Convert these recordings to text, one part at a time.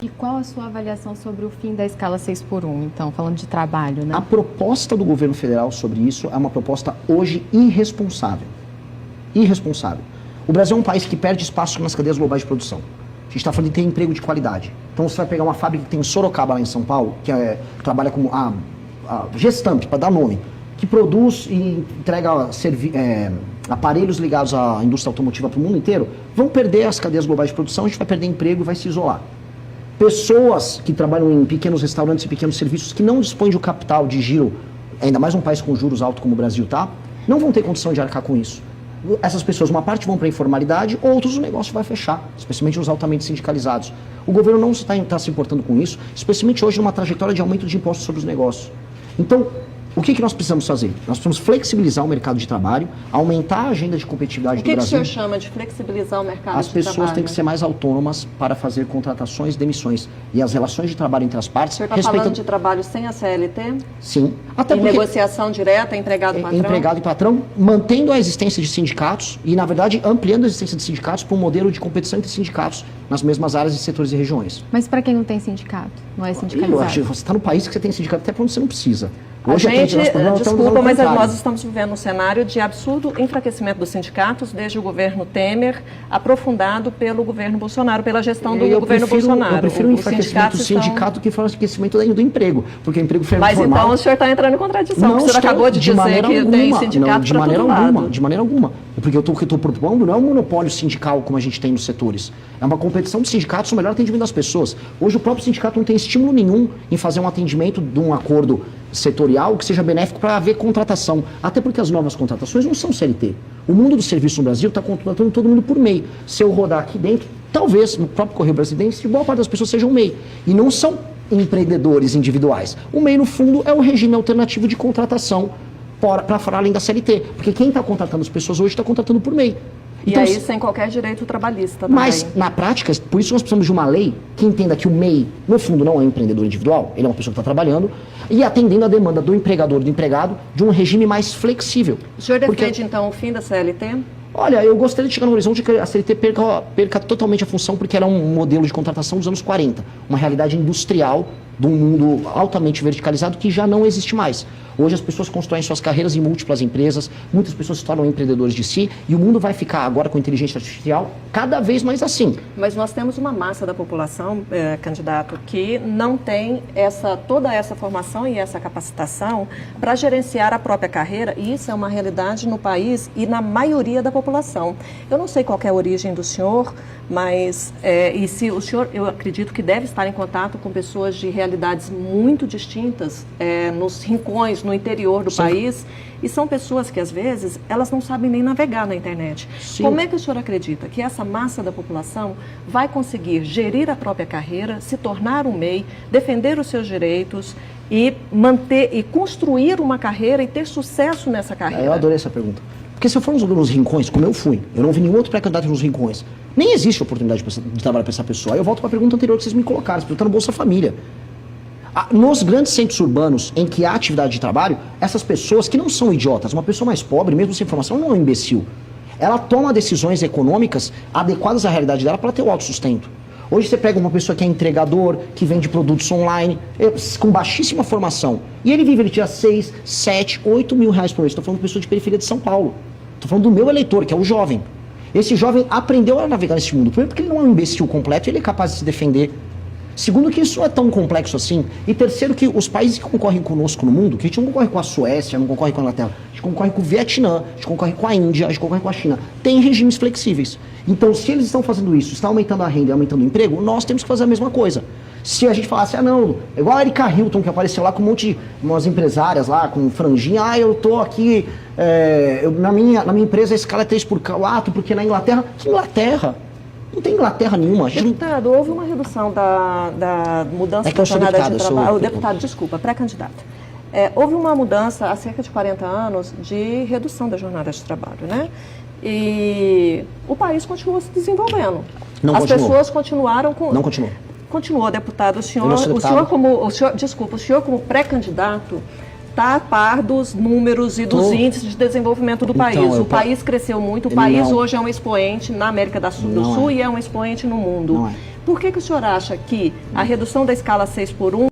E qual a sua avaliação sobre o fim da escala 6x1, então, falando de trabalho, né? A proposta do governo federal sobre isso é uma proposta hoje irresponsável. Irresponsável. O Brasil é um país que perde espaço nas cadeias globais de produção. A gente está falando de ter emprego de qualidade. Então você vai pegar uma fábrica que tem em Sorocaba, lá em São Paulo, que trabalha como a Gestamp, para dar nome, que produz e entrega aparelhos ligados à indústria automotiva para o mundo inteiro, vão perder as cadeias globais de produção, a gente vai perder emprego e vai se isolar. Pessoas que trabalham em pequenos restaurantes e pequenos serviços que não dispõem de capital de giro, ainda mais um país com juros altos como o Brasil, tá? Não vão ter condição de arcar com isso. Essas pessoas, uma parte vão para a informalidade, outros o negócio vai fechar, especialmente os altamente sindicalizados. O governo não está se importando com isso, especialmente hoje numa trajetória de aumento de impostos sobre os negócios. Então, o que nós precisamos fazer? Nós precisamos flexibilizar o mercado de trabalho, aumentar a agenda de competitividade do Brasil. O que o senhor chama de flexibilizar o mercado de trabalho? As pessoas têm que ser mais autônomas para fazer contratações e demissões. E as relações de trabalho entre as partes... O senhor está falando de trabalho sem a CLT? Sim. Até porque negociação direta, empregado-patrão? Empregado e patrão, mantendo a existência de sindicatos e, na verdade, ampliando a existência de sindicatos para um modelo de competição entre sindicatos nas mesmas áreas, setores e regiões. Mas para quem não tem sindicato, não é sindicalizado? Eu acho que você está no país que você tem sindicato até para onde você não precisa. Hoje desculpa, mas nós estamos vivendo um cenário de absurdo enfraquecimento dos sindicatos desde o governo Temer, aprofundado pelo governo Bolsonaro, pela gestão do governo Bolsonaro. Eu prefiro o enfraquecimento do sindicato que o enfraquecimento do emprego, porque o emprego formal... Mas então o senhor está entrando em contradição, o senhor acabou de dizer que tem sindicato para todo lado. De maneira alguma. Porque o que eu estou propondo não é um monopólio sindical como a gente tem nos setores. É uma competição de sindicatos no melhor atendimento das pessoas. Hoje o próprio sindicato não tem estímulo nenhum em fazer um atendimento de um acordo setorial que seja benéfico para haver contratação. Até porque as novas contratações não são CLT. O mundo do serviço no Brasil está contratando todo mundo por MEI. Se eu rodar aqui dentro, talvez no próprio Correio Brasiliense, boa parte das pessoas sejam MEI. E não são empreendedores individuais. O MEI, no fundo, é o regime alternativo de contratação para fora além da CLT. Porque quem está contratando as pessoas hoje está contratando por MEI. Então, e aí sem qualquer direito trabalhista também. Mas, na prática, por isso nós precisamos de uma lei que entenda que o MEI, no fundo, não é um empreendedor individual, ele é uma pessoa que está trabalhando, e atendendo a demanda do empregador e do empregado de um regime mais flexível. O senhor defende, então, o fim da CLT? Olha, eu gostaria de chegar no horizonte que a CLT perca totalmente a função, porque era um modelo de contratação dos anos 40, uma realidade industrial de um mundo altamente verticalizado que já não existe mais. Hoje as pessoas constroem suas carreiras em múltiplas empresas, muitas pessoas se tornam empreendedores de si, e o mundo vai ficar agora com a inteligência artificial cada vez mais assim. Mas nós temos uma massa da população, candidato, que não tem toda essa formação e essa capacitação para gerenciar a própria carreira, e isso é uma realidade no país e na maioria da população. Eu não sei qual é a origem do senhor, mas e se o senhor, eu acredito que deve estar em contato com pessoas de realidades muito distintas, nos rincões, no interior do país, e são pessoas que, às vezes, elas não sabem nem navegar na internet. Sim. Como é que o senhor acredita que essa massa da população vai conseguir gerir a própria carreira, se tornar um MEI, defender os seus direitos e manter e construir uma carreira e ter sucesso nessa carreira? Eu adorei essa pergunta. Porque se eu for nos rincões, como eu fui, eu não vi nenhum outro pré-candidato nos rincões, nem existe oportunidade de trabalhar para essa pessoa. Aí eu volto para a pergunta anterior que vocês me colocaram, você está no Bolsa Família. Nos grandes centros urbanos em que há atividade de trabalho, essas pessoas que não são idiotas, uma pessoa mais pobre, mesmo sem formação, não é um imbecil. Ela toma decisões econômicas adequadas à realidade dela para ter o autossustento. Hoje você pega uma pessoa que é entregador, que vende produtos online, com baixíssima formação, e ele tira 6, 7, 8 mil reais por mês. Estou falando de pessoa de periferia de São Paulo. Estou falando do meu eleitor, que é o jovem. Esse jovem aprendeu a navegar nesse mundo. Primeiro porque ele não é um imbecil completo, ele é capaz de se defender. Segundo, que isso não é tão complexo assim. E terceiro, que os países que concorrem conosco no mundo, que a gente não concorre com a Suécia, não concorre com a Inglaterra, a gente concorre com o Vietnã, a gente concorre com a Índia, a gente concorre com a China, tem regimes flexíveis. Então, se eles estão fazendo isso, estão aumentando a renda e aumentando o emprego, nós temos que fazer a mesma coisa. Se a gente falasse, não, igual a Erika Hilton, que apareceu lá com um monte de umas empresárias lá, com franjinha, eu tô aqui, na minha empresa a escala é 3x4, porque na Inglaterra, que Inglaterra? Não tem Inglaterra nenhuma. Deputado, houve uma redução da mudança da jornada de trabalho. Deputado, desculpa, pré-candidato. Houve uma mudança há cerca de 40 anos de redução da jornada de trabalho, né? E o país continuou se desenvolvendo. As pessoas continuaram com... Não continuou. Continuou, deputado. O senhor como pré-candidato está a par dos números e dos índices de desenvolvimento do país. O país cresceu muito, o país hoje é um expoente na América do Sul e é um expoente no mundo. Por que o senhor acha que a redução da escala 6x1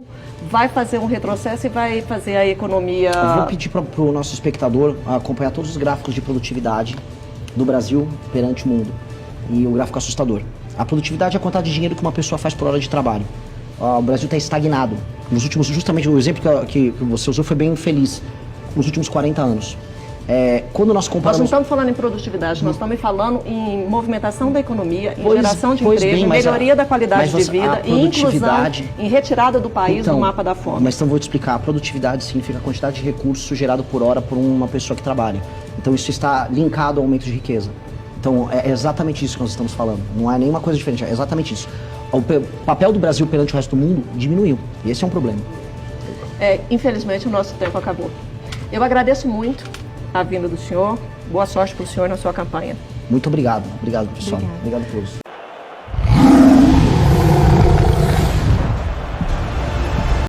vai fazer um retrocesso e vai fazer a economia... Eu vou pedir para o nosso espectador acompanhar todos os gráficos de produtividade do Brasil perante o mundo. E o gráfico assustador. A produtividade é a quantidade de dinheiro que uma pessoa faz por hora de trabalho. O Brasil está estagnado. Nos últimos, justamente o exemplo que você usou foi bem feliz. Nos últimos 40 anos. Quando nós Nós comparamos... não estamos falando em produtividade, nós estamos falando em movimentação da economia, em Pois- geração de pois emprego, bem, em mas melhoria da a qualidade de vida a e inclusão, produtividade- em retirada do país do Então, mapa da fome. Mas então vou te explicar. A produtividade significa a quantidade de recurso gerado por hora por uma pessoa que trabalha. Então isso está linkado ao aumento de riqueza. Então é exatamente isso que nós estamos falando. Não é nenhuma coisa diferente, é exatamente isso. O papel do Brasil perante o resto do mundo diminuiu. E esse é um problema. Infelizmente, o nosso tempo acabou. Eu agradeço muito a vinda do senhor. Boa sorte para o senhor na sua campanha. Muito obrigado. Obrigado, pessoal. Obrigada. Obrigado a todos.